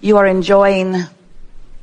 you are enjoying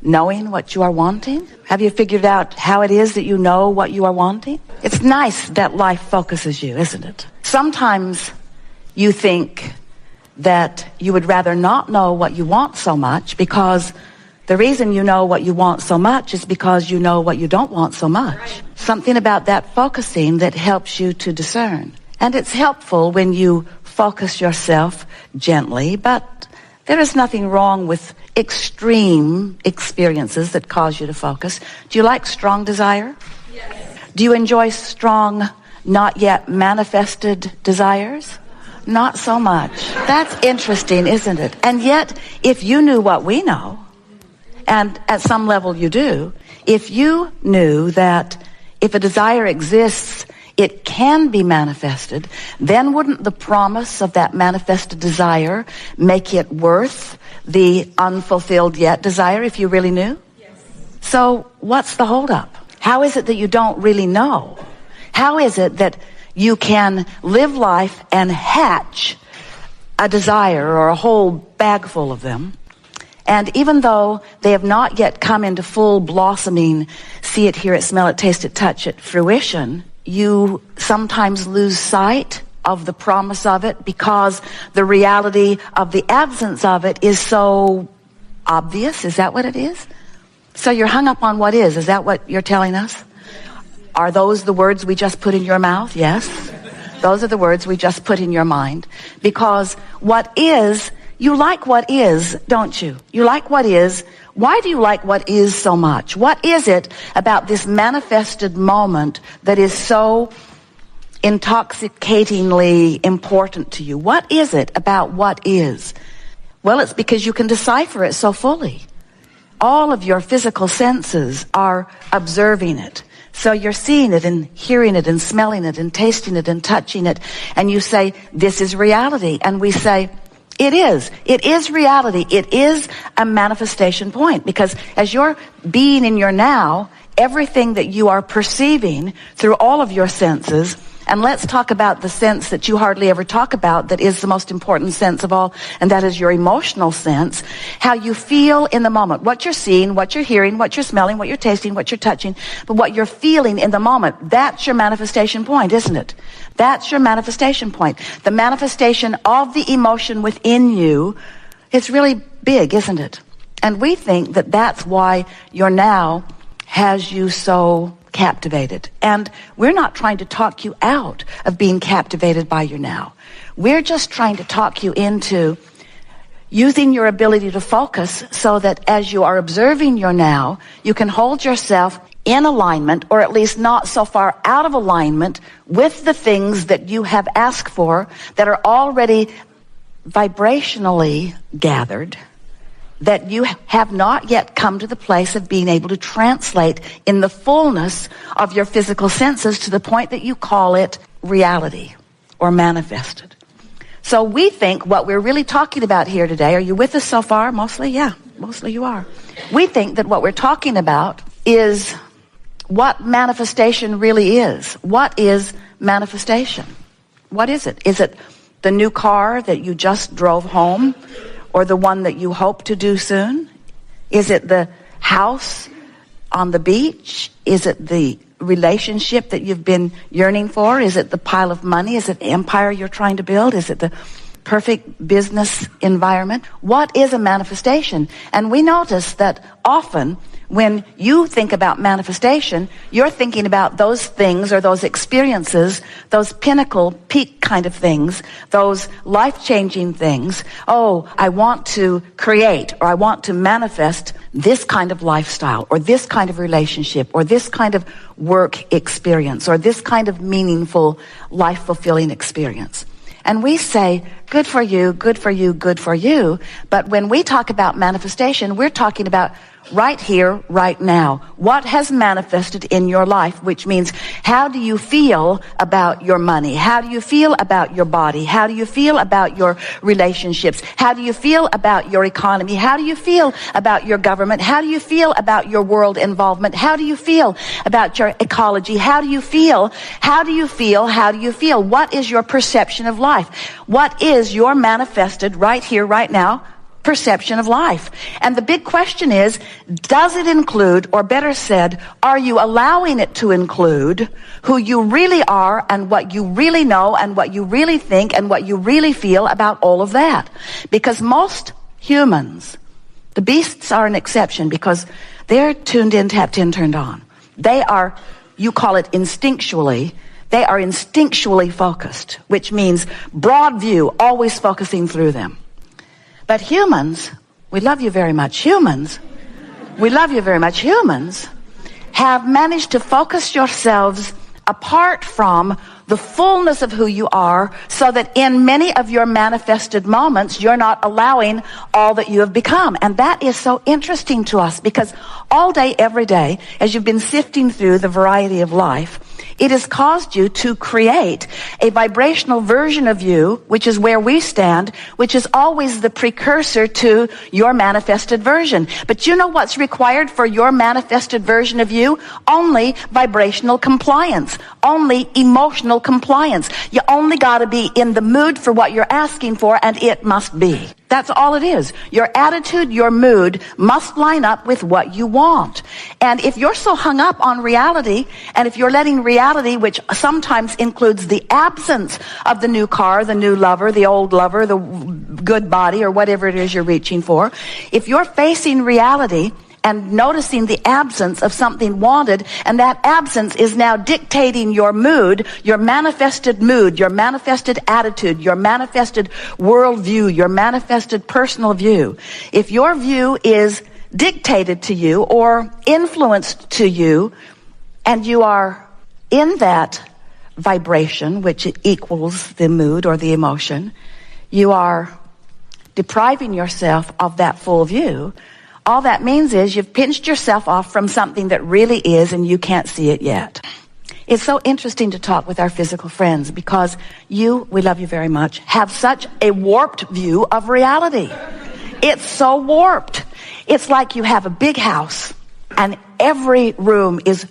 knowing what you are wanting? Have you figured out how it is that you know what you are wanting? It's nice that life focuses you, isn't it? Sometimes you think that you would rather not know what you want so much, because the reason you know what you want so much is because you know what you don't want so much. Right. Something about that focusing that helps you to discern. And it's helpful when you focus yourself gently, but there is nothing wrong with extreme experiences that cause you to focus. Do you like strong desire? Yes. Do you enjoy strong, not yet manifested desires? Not so much. That's interesting, isn't it? And yet, if you knew what we know, and at some level you do, if you knew that if a desire exists, it can be manifested, then wouldn't the promise of that manifested desire make it worth the unfulfilled yet desire if you really knew? Yes. So what's the holdup? How is it that you don't really know? How is it that you can live life and hatch a desire or a whole bag full of them, and even though they have not yet come into full blossoming, see it, hear it, smell it, taste it, touch it, fruition, you sometimes lose sight of the promise of it because the reality of the absence of it is so obvious? Is that what it is? So you're hung up on what is. Is that what you're telling us? Are those the words we just put in your mouth? Yes. Those are the words we just put in your mind. Because what is, you like what is, don't you? You like what is. Why do you like what is so much? What is it about this manifested moment that is so intoxicatingly important to you? What is it about what is? Well, it's because you can decipher it so fully. All of your physical senses are observing it. So you're seeing it and hearing it and smelling it and tasting it and touching it. And you say, this is reality. And we say, it is. It is reality. It is a manifestation point. Because as you're being in your now, everything that you are perceiving through all of your senses, and let's talk about the sense that you hardly ever talk about, that is the most important sense of all, and that is your emotional sense, how you feel in the moment, what you're seeing, what you're hearing, what you're smelling, what you're tasting, what you're touching, but what you're feeling in the moment. That's your manifestation point, isn't it? That's your manifestation point. The manifestation of the emotion within you is really big, isn't it? And we think that that's why your now has you so captivated. And we're not trying to talk you out of being captivated by your now. We're just trying to talk you into using your ability to focus so that as you are observing your now, you can hold yourself in alignment, or at least not so far out of alignment with the things that you have asked for that are already vibrationally gathered, that you have not yet come to the place of being able to translate in the fullness of your physical senses to the point that you call it reality or manifested. So we think what we're really talking about here today, are you with us so far? Mostly? Yeah, mostly you are. We think that what we're talking about is what manifestation really is. What is manifestation? What is it? Is it the new car that you just drove home? Or the one that you hope to do soon? Is it the house on the beach? Is it the relationship that you've been yearning for? Is it the pile of money? Is it the empire you're trying to build? Is it the perfect business environment? What is a manifestation? And we notice that often when you think about manifestation, you're thinking about those things or those experiences, those pinnacle, peak kind of things, those life-changing things. Oh, I want to create, or I want to manifest this kind of lifestyle, or this kind of relationship, or this kind of work experience, or this kind of meaningful, life-fulfilling experience. And we say, good for you, good for you, good for you. But when we talk about manifestation, we're talking about right here, right now. What has manifested in your life, which means how do you feel about your money? How do you feel about your body? How do you feel about your relationships? How do you feel about your economy? How do you feel about your government? How do you feel about your world involvement? How do you feel about your ecology? How do you feel? How do you feel? How do you feel? What is your perception of life? What is your manifested right here, right now perception of life. And the big question is, does it include, or better said, are you allowing it to include who you really are and what you really know and what you really think and what you really feel about all of that? Because most humans, the beasts are an exception because they're tuned in, tapped in, turned on. They are, you call it instinctually, they are instinctually focused, which means broad view, always focusing through them. But humans, we love you very much. Humans have managed to focus yourselves apart from the fullness of who you are, so that in many of your manifested moments, you're not allowing all that you have become. And that is so interesting to us, because all day, every day, as you've been sifting through the variety of life, it has caused you to create a vibrational version of you, which is where we stand, which is always the precursor to your manifested version. But you know what's required for your manifested version of you? Only vibrational compliance, only emotional compliance. You only got to be in the mood for what you're asking for, and it must be. That's all it is. Your attitude, your mood must line up with what you want. And if you're so hung up on reality, and if you're letting reality, which sometimes includes the absence of the new car, the new lover, the old lover, the good body, or whatever it is you're reaching for, if you're facing reality and noticing the absence of something wanted, and that absence is now dictating your mood, your manifested attitude, your manifested worldview, your manifested personal view. If your view is dictated to you or influenced to you, and you are in that vibration, which equals the mood or the emotion, you are depriving yourself of that full view. All that means is you've pinched yourself off from something that really is, and you can't see it yet. It's so interesting to talk with our physical friends, because you, we love you very much, have such a warped view of reality. It's so warped. It's like you have a big house and every room is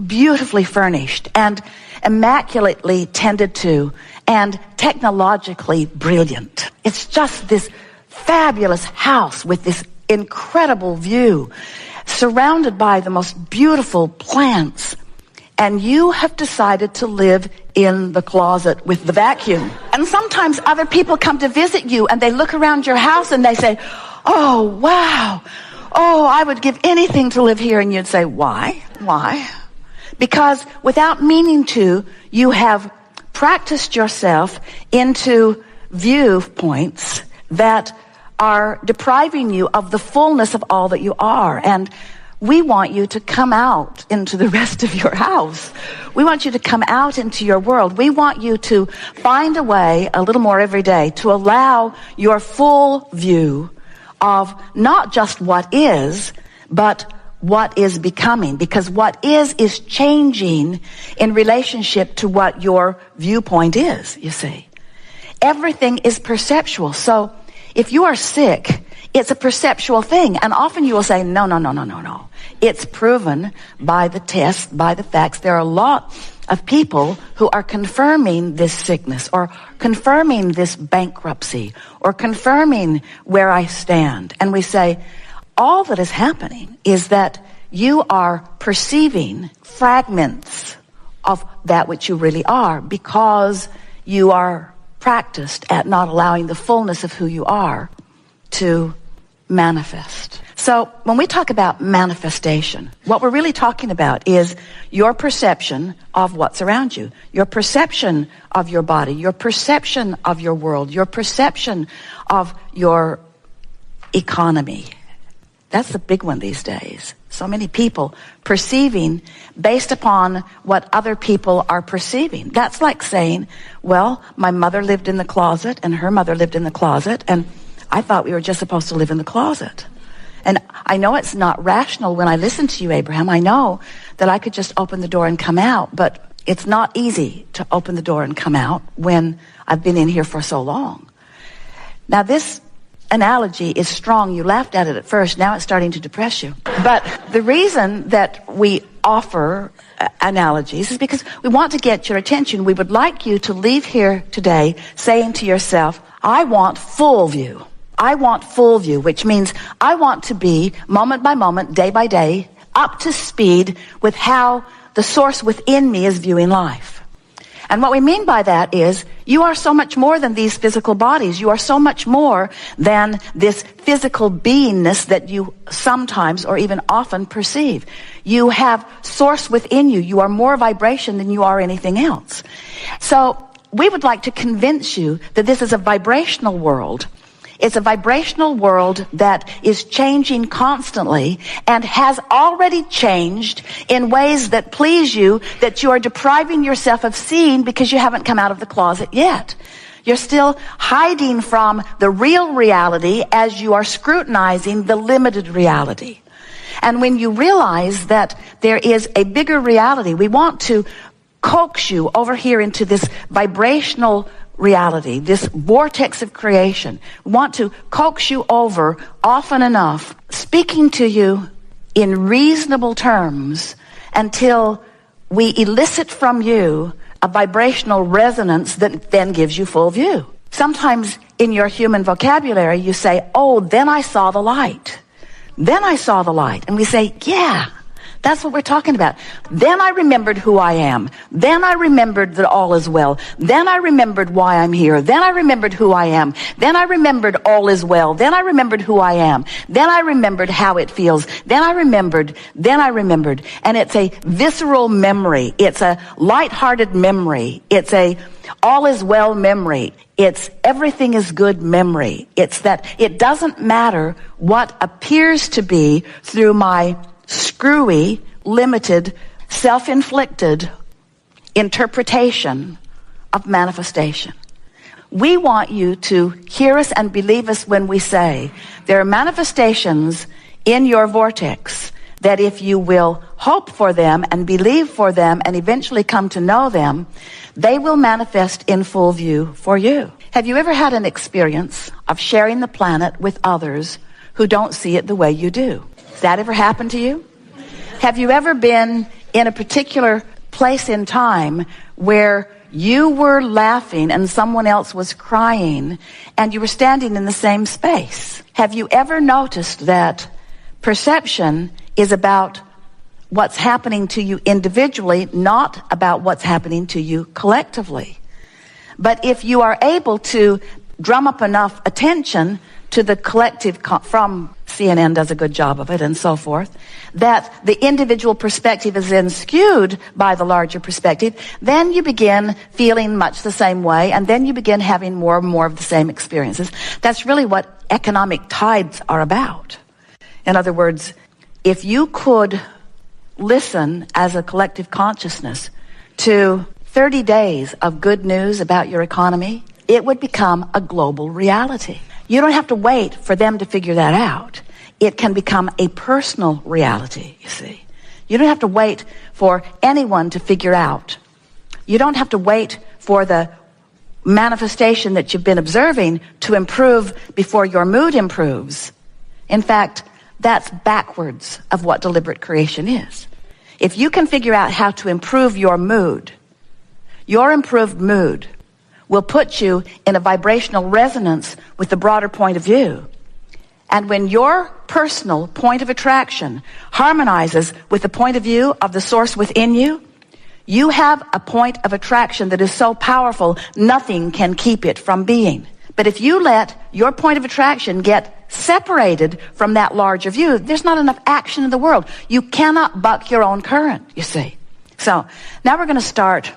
beautifully furnished and immaculately tended to and technologically brilliant. It's just this fabulous house with this incredible view, surrounded by the most beautiful plants, and you have decided to live in the closet with the vacuum. And sometimes other people come to visit you and they look around your house and they say, "Oh, wow. Oh, I would give anything to live here." And you'd say, "Why? Why?" Because without meaning to, you have practiced yourself into viewpoints that are depriving you of the fullness of all that you are. And we want you to come out into the rest of your house. We want you to come out into your world. We want you to find a way a little more every day to allow your full view of not just what is, but what is becoming. Because what is changing in relationship to what your viewpoint is, you see. Everything is perceptual. So if you are sick, it's a perceptual thing. And often you will say, no. It's proven by the tests, by the facts. There are a lot of people who are confirming this sickness, or confirming this bankruptcy, or confirming where I stand. And we say, all that is happening is that you are perceiving fragments of that which you really are, because you are practiced at not allowing the fullness of who you are to manifest. So when we talk about manifestation, what we're really talking about is your perception of what's around you, your perception of your body, your perception of your world, your perception of your economy. That's the big one these days. So many people perceiving based upon what other people are perceiving. That's like saying, well, my mother lived in the closet and her mother lived in the closet, and I thought we were just supposed to live in the closet. And I know it's not rational when I listen to you, Abraham. I know that I could just open the door and come out, but it's not easy to open the door and come out when I've been in here for so long. Now, this analogy is strong. You laughed at it at first. Now it's starting to depress you. But the reason that we offer analogies is because we want to get your attention. We would like you to leave here today saying to yourself, I want full view. I want full view, which means I want to be moment by moment, day by day, up to speed with how the source within me is viewing life. And what we mean by that is you are so much more than these physical bodies. You are so much more than this physical beingness that you sometimes or even often perceive. You have source within you. You are more vibration than you are anything else. So we would like to convince you that this is a vibrational world. It's a vibrational world that is changing constantly and has already changed in ways that please you, that you are depriving yourself of seeing because you haven't come out of the closet yet. You're still hiding from the real reality as you are scrutinizing the limited reality. And when you realize that there is a bigger reality, we want to coax you over here into this vibrational reality, this vortex of creation. We want to coax you over often enough, speaking to you in reasonable terms until we elicit from you a vibrational resonance that then gives you full view. Sometimes in your human vocabulary you say, oh, then I saw the light. Then I saw the light. And we say, yeah, that's what we're talking about. Then I remembered who I am. Then I remembered that all is well. Then I remembered why I'm here. Then I remembered who I am. Then I remembered all is well. Then I remembered who I am. Then I remembered how it feels. Then I remembered. And it's a visceral memory. It's a lighthearted memory. It's a all is well memory. It's everything is good memory. It's that it doesn't matter what appears to be through my screwy, limited, self-inflicted interpretation of manifestation. We want you to hear us and believe us when we say there are manifestations in your vortex that if you will hope for them and believe for them and eventually come to know them, they will manifest in full view for you. Have you ever had an experience of sharing the planet with others who don't see it the way you do? Has that ever happened to you? Have you ever been in a particular place in time where you were laughing and someone else was crying and you were standing in the same space? Have you ever noticed that perception is about what's happening to you individually, not about what's happening to you collectively? But if you are able to drum up enough attention to the collective, from CNN does a good job of it and so forth, that the individual perspective is then skewed by the larger perspective, then you begin feeling much the same way, and then you begin having more and more of the same experiences. That's really what economic tides are about. In other words, if you could listen as a collective consciousness to 30 days of good news about your economy, it would become a global reality. You don't have to wait for them to figure that out. It can become a personal reality, you see. You don't have to wait for anyone to figure out. You don't have to wait for the manifestation that you've been observing to improve before your mood improves. In fact, that's backwards of what deliberate creation is. If you can figure out how to improve your mood, your improved mood will put you in a vibrational resonance with the broader point of view. And when your personal point of attraction harmonizes with the point of view of the source within you, you have a point of attraction that is so powerful, nothing can keep it from being. But if you let your point of attraction get separated from that larger view, there's not enough action in the world. You cannot buck your own current, you see. So now we're going to start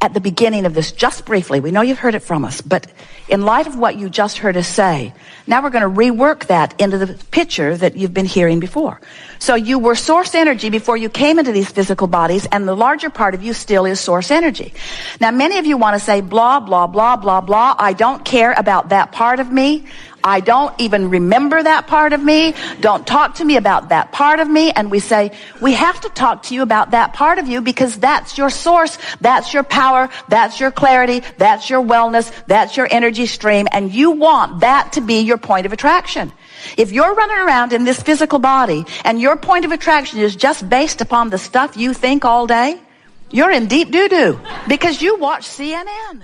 at the beginning of this, just briefly. We know you've heard it from us, but in light of what you just heard us say, now we're going to rework that into the picture that you've been hearing before. So you were source energy before you came into these physical bodies, and the larger part of you still is source energy. Now, many of you want to say, blah, blah, blah, blah, blah. I don't care about that part of me. I don't even remember that part of me. Don't talk to me about that part of me. And we say, we have to talk to you about that part of you because that's your source, that's your power, that's your clarity, that's your wellness, that's your energy stream, and you want that to be your point of attraction. If you're running around in this physical body and your point of attraction is just based upon the stuff you think all day, you're in deep doo-doo because you watch CNN.